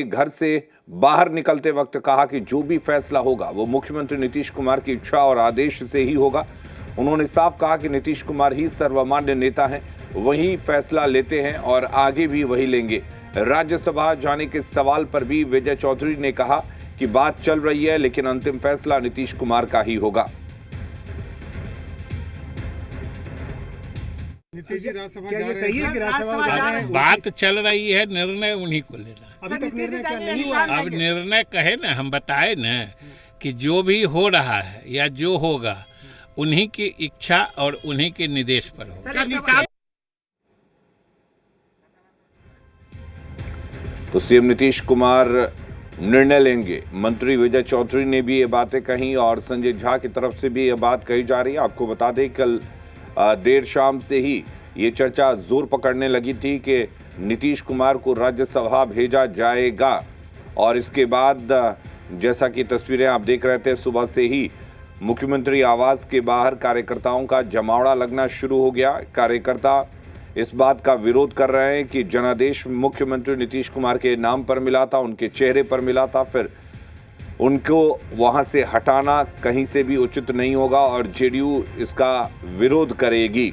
घर से बाहर निकलते वक्त कहा कि जो भी फैसला होगा वो मुख्यमंत्री नीतीश कुमार की इच्छा और आदेश से ही होगा। उन्होंने साफ कहा कि नीतीश कुमार ही सर्वमान्य नेता हैं, वही फैसला लेते हैं और आगे भी वही लेंगे। राज्यसभा जाने के सवाल पर भी विजय चौधरी ने कहा कि बात चल रही है, लेकिन अंतिम फैसला नीतीश कुमार का ही होगा। नीतीश जी राज्यसभा जा रहे हैं कि राज्यसभा जा रहे हैं? बात चल रही है, निर्णय उन्हीं को लेना। अभी तक निर्णय क्या नहीं हुआ? अब निर्णय कहे ना, हम बताए ना कि जो भी हो रहा है या जो होगा उन्हीं की इच्छा और उन्हीं के निर्देश पर होगा। तो सीएम नीतीश कुमार निर्णय लेंगे। मंत्री विजय चौधरी ने भी ये बातें कही और संजय झा की तरफ से भी ये बात कही जा रही है। आपको बता दें, कल देर शाम से ही ये चर्चा जोर पकड़ने लगी थी कि नीतीश कुमार को राज्यसभा भेजा जाएगा और इसके बाद जैसा कि तस्वीरें आप देख रहे थे, सुबह से ही मुख्यमंत्री आवास के बाहर कार्यकर्ताओं का जमावड़ा लगना शुरू हो गया। कार्यकर्ता इस बात का विरोध कर रहे हैं कि जनादेश मुख्यमंत्री नीतीश कुमार के नाम पर मिला था, उनके चेहरे पर मिला था, फिर उनको वहां से हटाना कहीं से भी उचित नहीं होगा और जेडीयू इसका विरोध करेगी।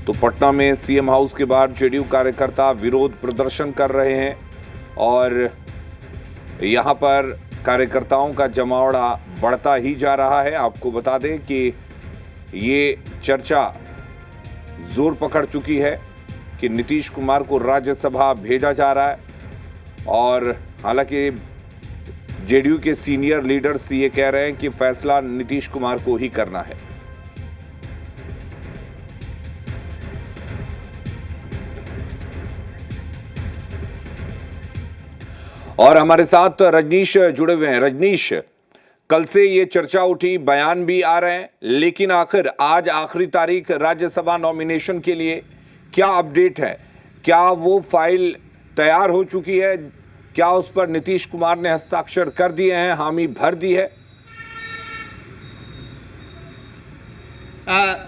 तो पटना में सीएम हाउस के बाहर जेडीयू कार्यकर्ता विरोध प्रदर्शन कर रहे हैं और यहां पर कार्यकर्ताओं का जमावड़ा बढ़ता ही जा रहा है। आपको बता दें कि ये चर्चा जोर पकड़ चुकी है कि नीतीश कुमार को राज्यसभा भेजा जा रहा है और हालांकि जेडीयू के सीनियर लीडर्स ये कह रहे हैं कि फैसला नीतीश कुमार को ही करना है। और हमारे साथ रजनीश जुड़े हुए हैं। रजनीश, कल से ये चर्चा उठी, बयान भी आ रहे हैं, लेकिन आखिर आज आखिरी तारीख राज्यसभा नॉमिनेशन के लिए, क्या अपडेट है? क्या वो फाइल तैयार हो चुकी है? क्या उस पर नीतीश कुमार ने हस्ताक्षर कर दिए हैं, हामी भर दी है?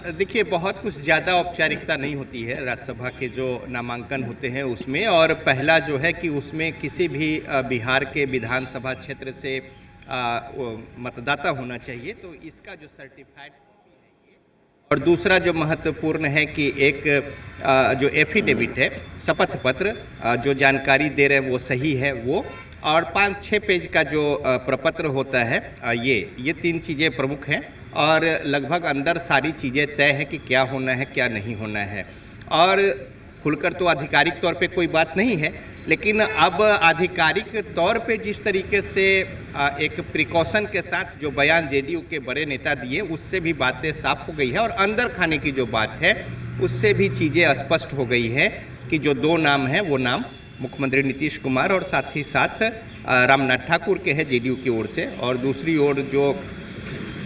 देखिए, बहुत कुछ ज़्यादा औपचारिकता नहीं होती है राज्यसभा के जो नामांकन होते हैं उसमें। और पहला जो है कि उसमें किसी भी बिहार के विधानसभा क्षेत्र से मतदाता होना चाहिए, तो इसका जो सर्टिफाइड कॉपी है ये। और दूसरा जो महत्वपूर्ण है कि एक जो एफिडेविट है, शपथ पत्र, जो जानकारी दे रहे हैं वो सही है वो, और 5-6 पेज का जो प्रपत्र होता है, ये 3 चीज़ें प्रमुख हैं। और लगभग अंदर सारी चीज़ें तय हैं कि क्या होना है क्या नहीं होना है। और खुलकर तो आधिकारिक तौर पे कोई बात नहीं है, लेकिन अब आधिकारिक तौर पे जिस तरीके से एक प्रिकॉशन के साथ जो बयान जेडीयू के बड़े नेता दिए, उससे भी बातें साफ हो गई है। और अंदर खाने की जो बात है उससे भी चीज़ें स्पष्ट हो गई हैं कि जो 2 नाम हैं वो नाम मुख्यमंत्री नीतीश कुमार और साथ ही साथ रामनाथ ठाकुर के हैं जेडीयू की ओर से, और दूसरी ओर जो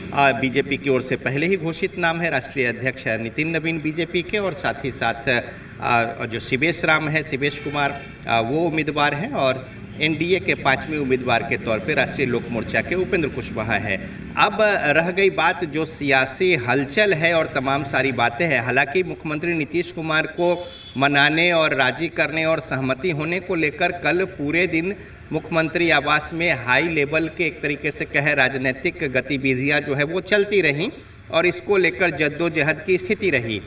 बीजेपी की ओर से पहले ही घोषित नाम है राष्ट्रीय अध्यक्ष नितिन नवीन बीजेपी के, और साथ ही साथ जो शिवेश राम है, शिवेश कुमार, वो उम्मीदवार हैं। और एनडीए के 5वें उम्मीदवार के तौर पे राष्ट्रीय लोक मोर्चा के उपेंद्र कुशवाहा है। अब रह गई बात जो सियासी हलचल है और तमाम सारी बातें हैं। हालांकि मुख्यमंत्री नीतीश कुमार को मनाने और राजी करने और सहमति होने को लेकर कल पूरे दिन मुख्यमंत्री आवास में हाई लेवल के एक तरीके से कहे राजनीतिक गतिविधियां जो है वो चलती रहीं और इसको लेकर जद्दोजहद की स्थिति रही।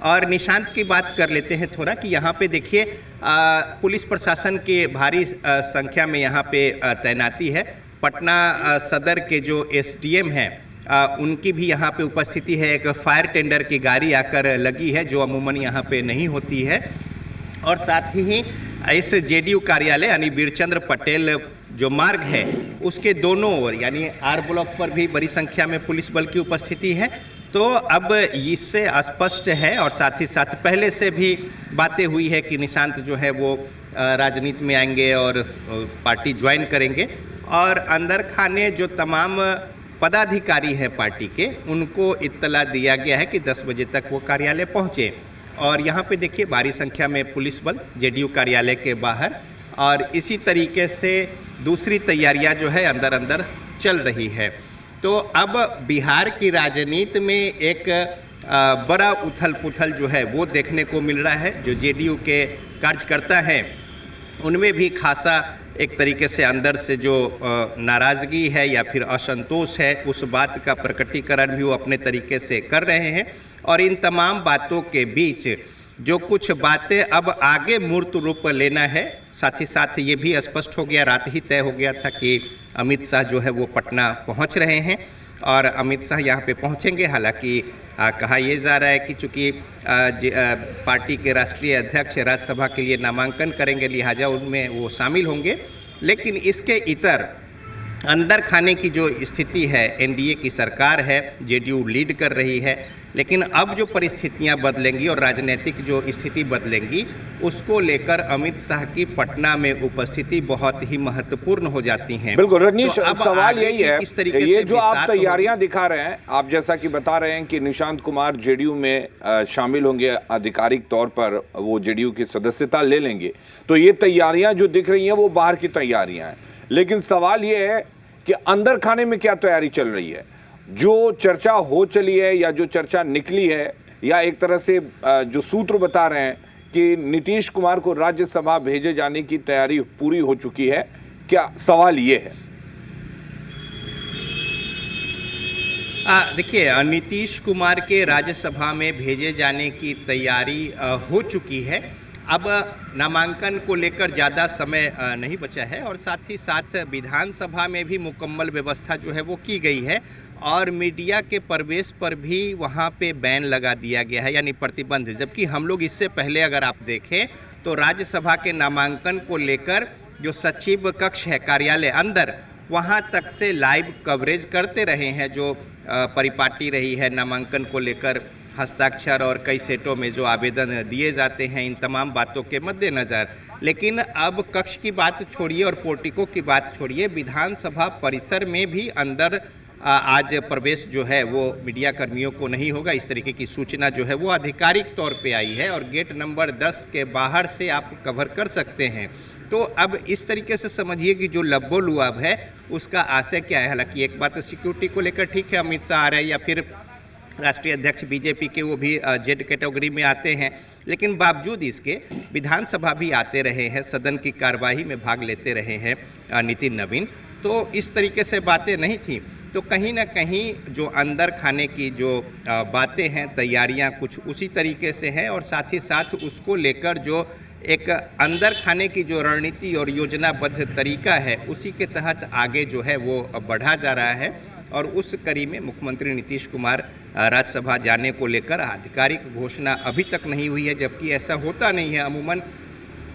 और निशांत की बात कर लेते हैं थोड़ा कि यहाँ पे देखिए, पुलिस प्रशासन के भारी संख्या में यहाँ पे तैनाती है। पटना सदर के जो एसडीएम हैं उनकी भी यहाँ पे उपस्थिति है। एक फायर टेंडर की गाड़ी आकर लगी है जो अमूमन यहाँ पे नहीं होती है। और साथ ही इस जेडीयू कार्यालय यानी वीरचंद्र पटेल जो मार्ग है उसके दोनों ओर यानी आर ब्लॉक पर भी बड़ी संख्या में पुलिस बल की उपस्थिति है। तो अब इससे स्पष्ट है, और साथ ही साथ पहले से भी बातें हुई है कि निशांत जो है वो राजनीति में आएंगे और पार्टी ज्वाइन करेंगे। और अंदर खाने जो तमाम पदाधिकारी हैं पार्टी के, उनको इत्तला दिया गया है कि 10 बजे तक वो कार्यालय पहुँचे। और यहाँ पे देखिए भारी संख्या में पुलिस बल जेडीयू कार्यालय के बाहर, और इसी तरीके से दूसरी तैयारियां जो है अंदर चल रही है। तो अब बिहार की राजनीति में एक बड़ा उथल पुथल जो है वो देखने को मिल रहा है। जो जेडीयू के कार्यकर्ता हैं उनमें भी खासा एक तरीके से अंदर से जो नाराज़गी है या फिर असंतोष है, उस बात का प्रकटीकरण भी वो अपने तरीके से कर रहे हैं। और इन तमाम बातों के बीच जो कुछ बातें अब आगे मूर्त रूप लेना है, साथ ही साथ ये भी स्पष्ट हो गया, रात ही तय हो गया था कि अमित शाह जो है वो पटना पहुंच रहे हैं और अमित शाह यहाँ पे पहुंचेंगे। हालांकि कहा यह जा रहा है कि चूँकि पार्टी के राष्ट्रीय अध्यक्ष राज्यसभा के लिए नामांकन करेंगे, लिहाजा उनमें वो शामिल होंगे। लेकिन इसके इतर अंदर खाने की जो स्थिति है, एनडीए की सरकार है, जेडीयू लीड कर रही है, लेकिन अब जो परिस्थितियां बदलेंगी और राजनीतिक जो स्थिति बदलेंगी, उसको लेकर अमित शाह की पटना में उपस्थिति बहुत ही महत्वपूर्ण हो जाती है। बिल्कुल रजनीश, तो अब सवाल यही है, इस तरीके ये से जो आप तैयारियां दिखा रहे हैं, आप जैसा कि बता रहे हैं कि निशांत कुमार जेडीयू में शामिल होंगे, आधिकारिक तौर पर वो जेडीयू की सदस्यता ले लेंगे, तो ये तैयारियां जो दिख रही हैं वो बाहर की तैयारियां हैं। लेकिन सवाल ये है कि अंदर खाने में क्या तैयारी चल रही है? जो चर्चा हो चली है या जो चर्चा निकली है, या एक तरह से जो सूत्र बता रहे हैं कि नीतीश कुमार को राज्यसभा भेजे जाने की तैयारी पूरी हो चुकी है, क्या सवाल ये है? देखिए, नीतीश कुमार के राज्यसभा में भेजे जाने की तैयारी हो चुकी है। अब नामांकन को लेकर ज़्यादा समय नहीं बचा है और साथ ही साथ विधानसभा में भी मुकम्मल व्यवस्था जो है वो की गई है और मीडिया के प्रवेश पर भी वहाँ पे बैन लगा दिया गया है, यानी प्रतिबंध। जबकि हम लोग इससे पहले अगर आप देखें तो राज्यसभा के नामांकन को लेकर जो सचिव कक्ष है कार्यालय अंदर, वहाँ तक से लाइव कवरेज करते रहे हैं। जो परिपाटी रही है नामांकन को लेकर, हस्ताक्षर और कई सेटों में जो आवेदन दिए जाते हैं, इन तमाम बातों के मद्देनज़र। लेकिन अब कक्ष की बात छोड़िए और पोर्टिको की बात छोड़िए, विधानसभा परिसर में भी अंदर आज प्रवेश जो है वो मीडिया कर्मियों को नहीं होगा। इस तरीके की सूचना जो है वो आधिकारिक तौर पे आई है और गेट नंबर 10 के बाहर से आप कवर कर सकते हैं। तो अब इस तरीके से समझिए कि जो लब्बो लुआब है उसका आशय क्या है। हालांकि एक बात तो सिक्योरिटी को लेकर ठीक है, अमित शाह आ रहे हैं या फिर राष्ट्रीय अध्यक्ष बीजेपी के वो भी जेड कैटेगरी में आते हैं, लेकिन बावजूद इसके विधानसभा भी आते रहे हैं, सदन की कार्यवाही में भाग लेते रहे हैं नितिन नवीन। तो इस तरीके से बातें नहीं थी। तो कहीं ना कहीं जो अंदर खाने की जो बातें हैं, तैयारियां कुछ उसी तरीके से हैं और साथ ही साथ उसको लेकर जो एक अंदर खाने की जो रणनीति और योजनाबद्ध तरीका है, उसी के तहत आगे जो है वो बढ़ा जा रहा है। और उस कड़ी में मुख्यमंत्री नीतीश कुमार राज्यसभा जाने को लेकर आधिकारिक घोषणा अभी तक नहीं हुई है, जबकि ऐसा होता नहीं है। अमूमन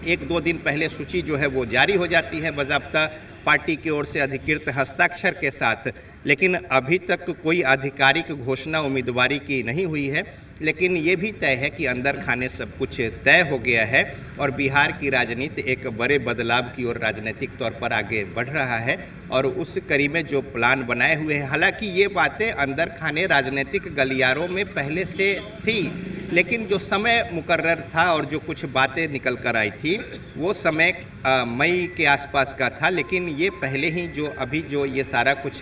1-2 दिन पहले सूची जो है वो जारी हो जाती है बाज़ाब्ता पार्टी की ओर से अधिकृत हस्ताक्षर के साथ, लेकिन अभी तक कोई आधिकारिक घोषणा उम्मीदवारी की नहीं हुई है। लेकिन ये भी तय है कि अंदर खाने सब कुछ तय हो गया है और बिहार की राजनीति एक बड़े बदलाव की ओर राजनीतिक तौर पर आगे बढ़ रहा है और उस कड़ी में जो प्लान बनाए हुए हैं। हालांकि ये बातें अंदर खाने राजनीतिक गलियारों में पहले से थी, लेकिन जो समय मुकर्रर था और जो कुछ बातें निकल कर आई थी वो समय मई के आसपास का था। लेकिन ये पहले ही जो अभी जो ये सारा कुछ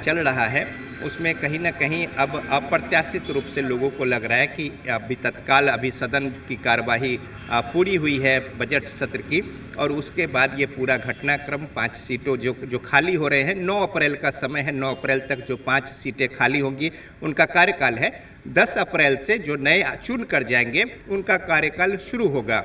चल रहा है उसमें कहीं ना कहीं अब अप्रत्याशित रूप से लोगों को लग रहा है कि अभी तत्काल अभी सदन की कार्यवाही पूरी हुई है बजट सत्र की और उसके बाद ये पूरा घटनाक्रम 5 सीटों जो खाली हो रहे हैं, 9 अप्रैल का समय है, 9 अप्रैल तक जो 5 सीटें खाली होंगी उनका कार्यकाल है। 10 अप्रैल से जो नए चुन कर जाएंगे उनका कार्यकाल शुरू होगा।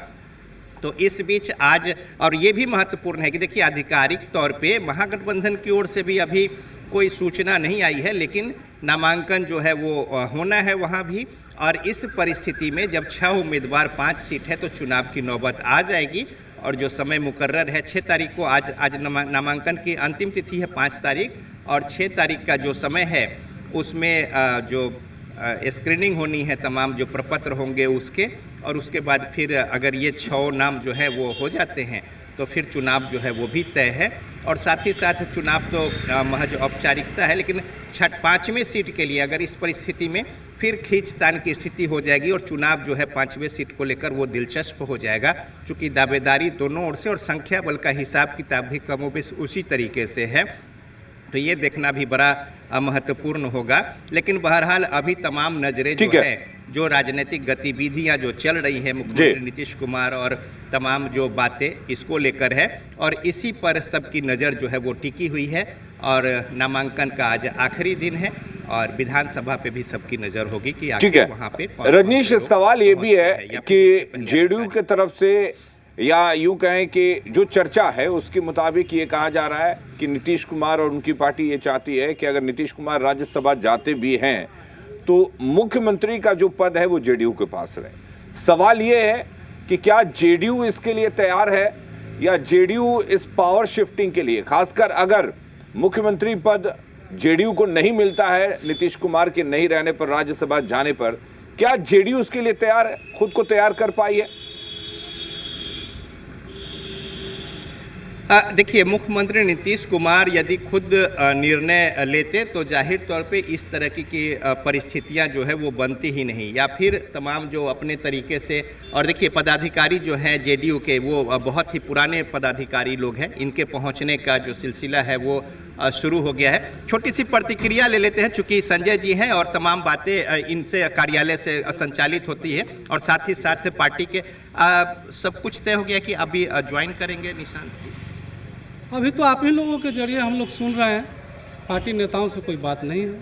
तो इस बीच आज, और ये भी महत्वपूर्ण है कि देखिए आधिकारिक तौर पे महागठबंधन की ओर से भी अभी कोई सूचना नहीं आई है, लेकिन नामांकन जो है वो होना है वहाँ भी। और इस परिस्थिति में जब 6 उम्मीदवार 5 सीट है तो चुनाव की नौबत आ जाएगी और जो समय मुकर्रर है 6 तारीख को, आज नामांकन की अंतिम तिथि है 5 तारीख और 6 तारीख का जो समय है उसमें जो स्क्रीनिंग होनी है तमाम जो प्रपत्र होंगे उसके, और उसके बाद फिर अगर ये 6 नाम जो है वो हो जाते हैं तो फिर चुनाव जो है वो भी तय है। और साथ ही साथ चुनाव तो महज औपचारिकता है, लेकिन 5वीं सीट के लिए अगर इस परिस्थिति में फिर खींचतान की स्थिति हो जाएगी और चुनाव जो है 5वीं सीट को लेकर वो दिलचस्प हो जाएगा, चूँकि दावेदारी दोनों ओर से और संख्या बल का हिसाब किताब भी कमोबेश उसी तरीके से है। तो ये देखना भी बड़ा महत्वपूर्ण होगा। लेकिन बहरहाल अभी तमाम नजरें जो ठीक है। है, जो राजनीतिक गतिविधियां जो चल रही है मुख्यमंत्री नीतीश कुमार और तमाम जो बातें इसको लेकर है, और इसी पर सबकी नज़र जो है वो टिकी हुई है। और नामांकन का आज आखिरी दिन है और विधानसभा पे भी सबकी नज़र होगी कि ठीक आखिर है वहाँ पे रजनीश, सवाल ये भी है या कि फिर जेडीयू के तरफ से, या यूं कहें कि जो चर्चा है उसके मुताबिक ये कहा जा रहा है कि नीतीश कुमार और उनकी पार्टी ये चाहती है कि अगर नीतीश कुमार राज्यसभा जाते भी हैं तो मुख्यमंत्री का जो पद है वो जेडीयू के पास रहे। सवाल ये है कि क्या जेडीयू इसके लिए तैयार है, या जेडीयू इस पावर शिफ्टिंग के लिए, खासकर अगर मुख्यमंत्री पद जेडीयू को नहीं मिलता है नीतीश कुमार के नहीं रहने पर, राज्यसभा जाने पर, क्या जेडीयू उसके लिए तैयार है, खुद को तैयार कर पाई है? देखिए, मुख्यमंत्री नीतीश कुमार यदि खुद निर्णय लेते तो जाहिर तौर पे इस तरह की परिस्थितियां जो है वो बनती ही नहीं, या फिर तमाम जो अपने तरीके से, और देखिए पदाधिकारी जो हैं जेडीयू के वो बहुत ही पुराने पदाधिकारी लोग हैं, इनके पहुंचने का जो सिलसिला है वो शुरू हो गया है। छोटी सी प्रतिक्रिया ले लेते हैं, चूँकि संजय जी हैं और तमाम बातें इनसे कार्यालय से संचालित होती है, और साथ ही साथ पार्टी के सब कुछ तय हो गया कि अभी ज्वाइन करेंगे निशांत जी। अभी तो आप ही लोगों के जरिए हम लोग सुन रहे हैं, पार्टी नेताओं से कोई बात नहीं है।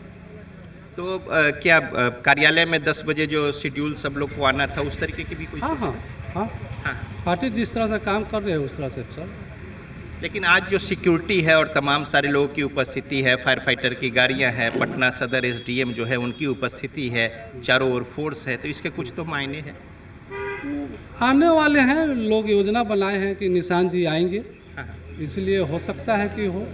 तो क्या कार्यालय में 10 बजे जो शेड्यूल सब लोग को आना था उस तरीके की भी कोई? हाँ हाँ हाँ हाँ। पार्टी जिस तरह से काम कर रही है उस तरह से चल। लेकिन आज जो सिक्योरिटी है और तमाम सारे लोगों की उपस्थिति है, फायर फाइटर की गाड़ियां हैं, पटना सदर एसडीएम जो है उनकी उपस्थिति है, चारों ओर फोर्स है, तो इसके कुछ तो मायने हैं। आने वाले हैं लोग, योजना बनाए हैं कि निशांत जी आएंगे, इसलिए हो सकता है कि हो।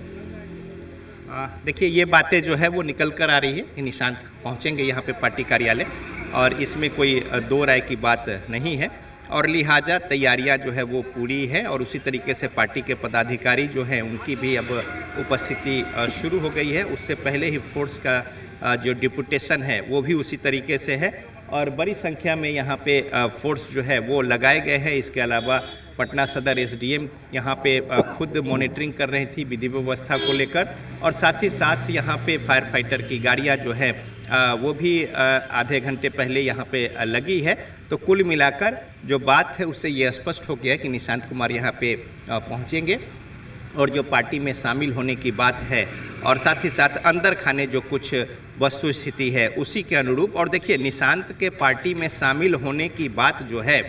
देखिए, ये बातें जो है वो निकल कर आ रही है कि निशांत पहुंचेंगे यहाँ पे पार्टी कार्यालय, और इसमें कोई दो राय की बात नहीं है, और लिहाजा तैयारियां जो है वो पूरी है, और उसी तरीके से पार्टी के पदाधिकारी जो हैं उनकी भी अब उपस्थिति शुरू हो गई है। उससे पहले ही फोर्स का जो डिपुटेशन है वो भी उसी तरीके से है, और बड़ी संख्या में यहाँ पे फोर्स जो है वो लगाए गए हैं। इसके अलावा पटना सदर एसडीएम यहाँ पे खुद मॉनिटरिंग कर रही थी विधि व्यवस्था को लेकर, और साथ ही साथ यहाँ पे फायर फाइटर की गाड़ियाँ जो है वो भी आधे घंटे पहले यहाँ पे लगी है। तो कुल मिलाकर जो बात है उससे ये स्पष्ट हो गया कि निशांत कुमार यहाँ पे पहुँचेंगे, और जो पार्टी में शामिल होने की बात है, और साथ ही साथ अंदर खाने जो कुछ वस्तु स्थिति है उसी के अनुरूप। और देखिए, निशांत के पार्टी में शामिल होने की बात जो है,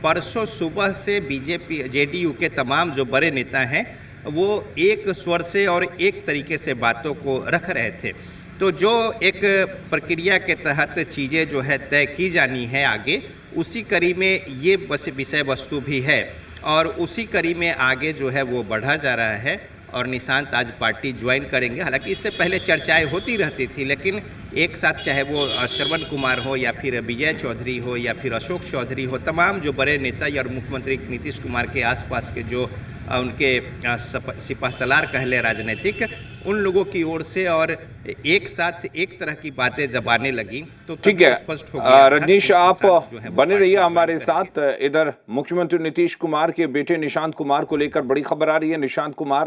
परसों सुबह से बीजेपी जेडीयू के तमाम जो बड़े नेता हैं वो एक स्वर से और एक तरीके से बातों को रख रहे थे। तो जो एक प्रक्रिया के तहत चीज़ें जो है तय की जानी है आगे, उसी कड़ी में ये बस विषय वस्तु भी है, और उसी कड़ी में आगे जो है वो बढ़ा जा रहा है। और निशांत आज पार्टी ज्वाइन करेंगे। हालांकि इससे पहले चर्चाएं होती रहती थी, लेकिन एक साथ चाहे वो श्रवण कुमार हो, या फिर विजय चौधरी हो, या फिर अशोक चौधरी हो, तमाम जो बड़े नेता या मुख्यमंत्री नीतीश कुमार के आसपास के जो उनके सिपह सलार कहले राजनीतिक, उन लोगों की ओर से और एक साथ एक तरह की बातें जब आने लगी तो ठीक है स्पष्ट हो गया। रजनीश, आप बने रहिए हमारे साथ। इधर मुख्यमंत्री नीतीश कुमार के बेटे निशांत कुमार को लेकर बड़ी खबर आ रही है। निशांत कुमार